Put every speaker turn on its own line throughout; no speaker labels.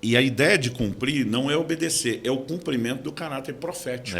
E a ideia de cumprir não é obedecer, é o cumprimento do caráter profético.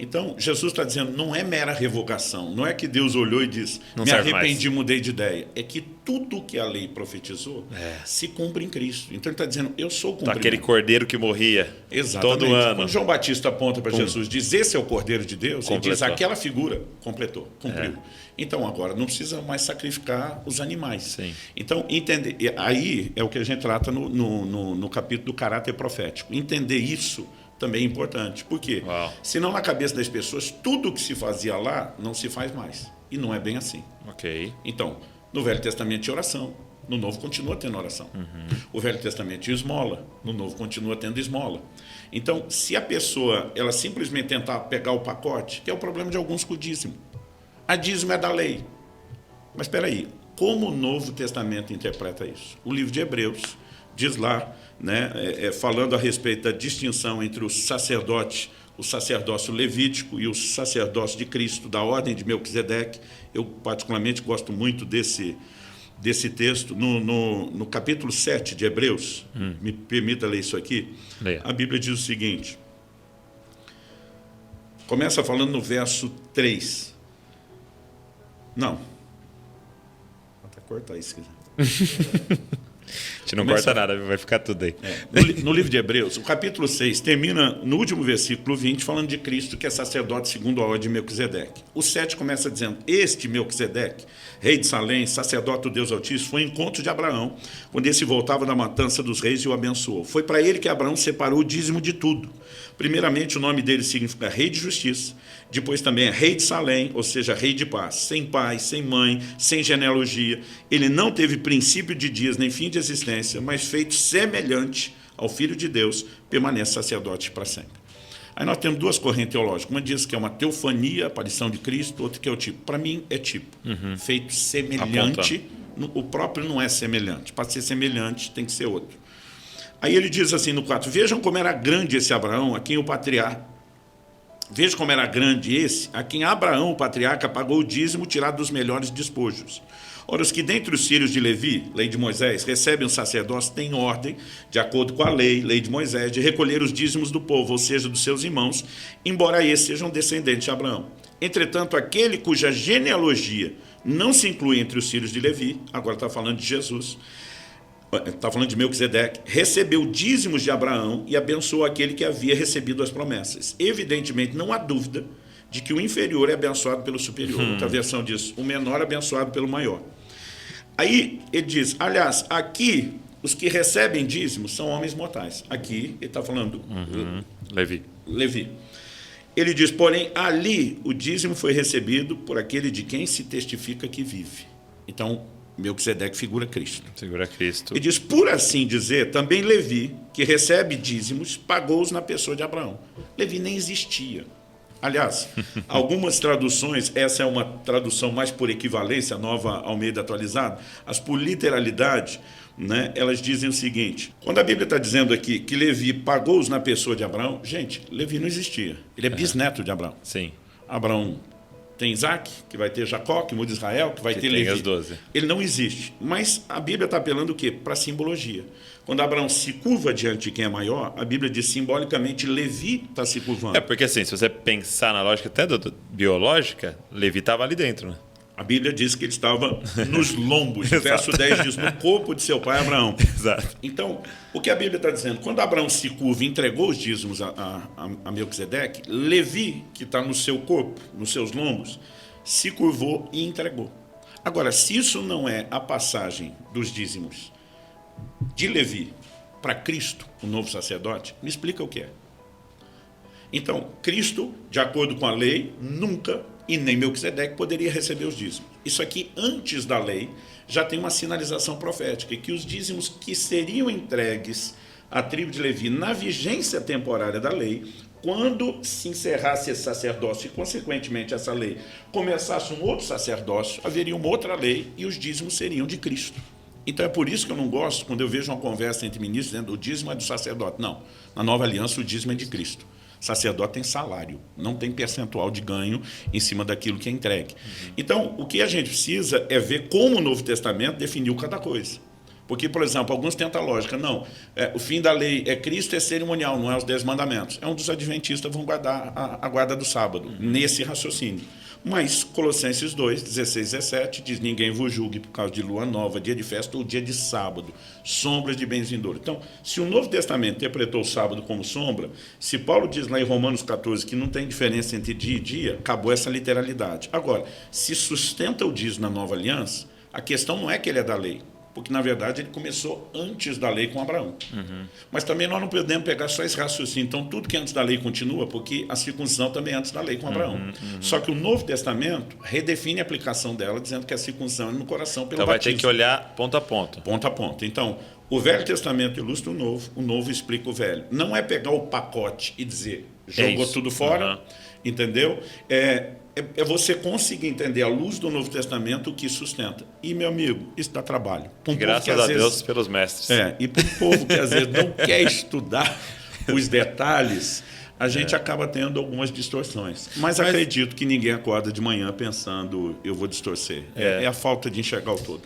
Então, Jesus está dizendo, não é mera revogação, não é que Deus olhou e disse,
não
me
serve
arrependi,
mais.
mudei de ideia. É que tudo que a lei profetizou se cumpre em Cristo. Então, ele está dizendo, eu sou o cumprimento.
Aquele cordeiro que morria
Exatamente.
todo ano.
Quando João Batista aponta para Jesus, diz, esse é o Cordeiro de Deus,
Completou.
ele diz, aquela figura completou, cumpriu. Então, agora, não precisa mais sacrificar os animais.
Sim.
Então, entender, aí é o que a gente trata no capítulo do caráter profético. Entender isso também é importante. Por quê?
Uau.
Senão, na cabeça das pessoas, tudo que se fazia lá não se faz mais. E não é bem assim.
Ok.
Então, no Velho Testamento tinha oração. No Novo continua tendo oração. O Velho Testamento tinha esmola. No Novo continua tendo esmola. Então, se a pessoa ela simplesmente tentar pegar o pacote, que é o problema de alguns com o dízimo. A dízimo é da lei. Mas espera aí, como o Novo Testamento interpreta isso? O livro de Hebreus diz lá, né, falando a respeito da distinção entre o sacerdote, o sacerdócio levítico e o sacerdócio de Cristo, da ordem de Melquisedeque. Eu particularmente gosto muito desse texto. No capítulo 7 de Hebreus, me permita ler isso aqui,
Leia.
a Bíblia diz o seguinte, começa falando no verso 3. Não. Até cortar isso, se quiser.
A gente não corta nada, vai ficar tudo aí.
No livro de Hebreus, o capítulo 6 termina no último versículo 20, falando de Cristo, que é sacerdote segundo a ordem de Melquisedeque. O 7 começa dizendo, este Melquisedeque, rei de Salém, sacerdote do Deus Altíssimo, foi ao encontro de Abraão, quando esse voltava da matança dos reis e o abençoou. Foi para ele que Abraão separou o dízimo de tudo. Primeiramente, o nome dele significa rei de justiça, depois também é rei de Salém, ou seja, rei de paz, sem pai, sem mãe, sem genealogia. Ele não teve princípio de dias nem fim de existência, mas feito semelhante ao Filho de Deus, permanece sacerdote para sempre. Aí nós temos duas correntes teológicas. Uma diz que é uma teofania, aparição de Cristo, outra que é o tipo. Para mim é tipo. Feito semelhante, o próprio não é semelhante. Para ser semelhante tem que ser outro. Aí ele diz assim no 4, vejam como era grande esse Abraão, a quem o patriarca... Veja como era grande esse, a quem Abraão, o patriarca, pagou o dízimo tirado dos melhores despojos. Ora, os que dentre os filhos de Levi, lei de Moisés, recebem o sacerdócio, têm ordem, de acordo com a lei de Moisés, de recolher os dízimos do povo, ou seja, dos seus irmãos, embora esses sejam descendentes de Abraão. Entretanto, aquele cuja genealogia não se inclui entre os filhos de Levi, agora está falando de Jesus, está falando de Melquisedeque, recebeu dízimos de Abraão e abençoou aquele que havia recebido as promessas. Evidentemente, não há dúvida de que o inferior é abençoado pelo superior. Outra versão diz, o menor é abençoado pelo maior. Aí ele diz, aliás, aqui os que recebem dízimos são homens mortais. Aqui ele está falando Levi. Ele diz, porém, ali o dízimo foi recebido por aquele de quem se testifica que vive. Então, Melquisedeque figura Cristo.
Segura Cristo.
Ele diz, por assim dizer, também Levi, que recebe dízimos, pagou-os na pessoa de Abraão. Levi nem existia. Aliás, algumas traduções, essa é uma tradução mais por equivalência, a Nova Almeida atualizada, as por literalidade, né, elas dizem o seguinte, quando a Bíblia está dizendo aqui que Levi pagou-os na pessoa de Abraão, gente, Levi não existia. Ele é bisneto de Abraão.
Sim.
Abraão tem Isaac, que vai ter Jacó, que muda Israel, que vai ter Levi.
As 12.
Ele não existe. Mas a Bíblia está apelando o quê? Para simbologia. Quando Abraão se curva diante de quem é maior, a Bíblia diz simbolicamente Levi está se curvando.
É porque assim, se você pensar na lógica até biológica, Levi estava ali dentro, né?
A Bíblia diz que ele estava nos lombos. O verso 10 diz, no corpo de seu pai Abraão.
Exato.
Então, o que a Bíblia está dizendo? Quando Abraão se curva e entregou os dízimos a Melquisedeque, Levi, que está no seu corpo, nos seus lombos, se curvou e entregou. Agora, se isso não é a passagem dos dízimos de Levi para Cristo, o novo sacerdote, me explica o que é. Então, Cristo, de acordo com a lei, nunca, e nem Melquisedeque, poderia receber os dízimos. Isso aqui, antes da lei, já tem uma sinalização profética, que os dízimos que seriam entregues à tribo de Levi na vigência temporária da lei, quando se encerrasse esse sacerdócio e, consequentemente, essa lei começasse um outro sacerdócio, haveria uma outra lei e os dízimos seriam de Cristo. Então é por isso que eu não gosto, quando eu vejo uma conversa entre ministros, dizendo o dízimo é do sacerdote. Não, na nova aliança o dízimo é de Cristo. Sacerdote tem salário, não tem percentual de ganho em cima daquilo que é entregue. Então, o que a gente precisa é ver como o Novo Testamento definiu cada coisa. Porque, por exemplo, alguns tentam a lógica. Não, o fim da lei é Cristo, é cerimonial, não é os 10 mandamentos. É um dos adventistas vão guardar a guarda do sábado, nesse raciocínio. Mas Colossenses 2, 16, 17, diz: ninguém vos julgue por causa de lua nova, dia de festa ou dia de sábado, sombras de bens vindouros. Então, se o Novo Testamento interpretou o sábado como sombra, se Paulo diz lá em Romanos 14 que não tem diferença entre dia e dia, acabou essa literalidade. Agora, se sustenta o diz na Nova Aliança, a questão não é que ele é da lei, porque, na verdade, ele começou antes da lei com Abraão. Mas também nós não podemos pegar só esse raciocínio. Então, tudo que é antes da lei continua, porque a circuncisão também é antes da lei com Abraão. Só que o Novo Testamento redefine a aplicação dela, dizendo que a circuncisão é no coração pelo
Então vai
batismo.
ter que olhar ponto a ponto.
Ponto a ponto. Então, o Velho Testamento ilustra o Novo explica o Velho. Não é pegar o pacote e dizer, jogou tudo fora, entendeu? É você conseguir entender, à luz do Novo Testamento, o que sustenta. E, meu amigo, isso dá trabalho.
Graças a Deus pelos mestres.
E para o povo que às vezes não quer estudar os detalhes, a gente acaba tendo algumas distorções. Mas acredito que ninguém acorda de manhã pensando, eu vou distorcer. É a falta de enxergar o todo.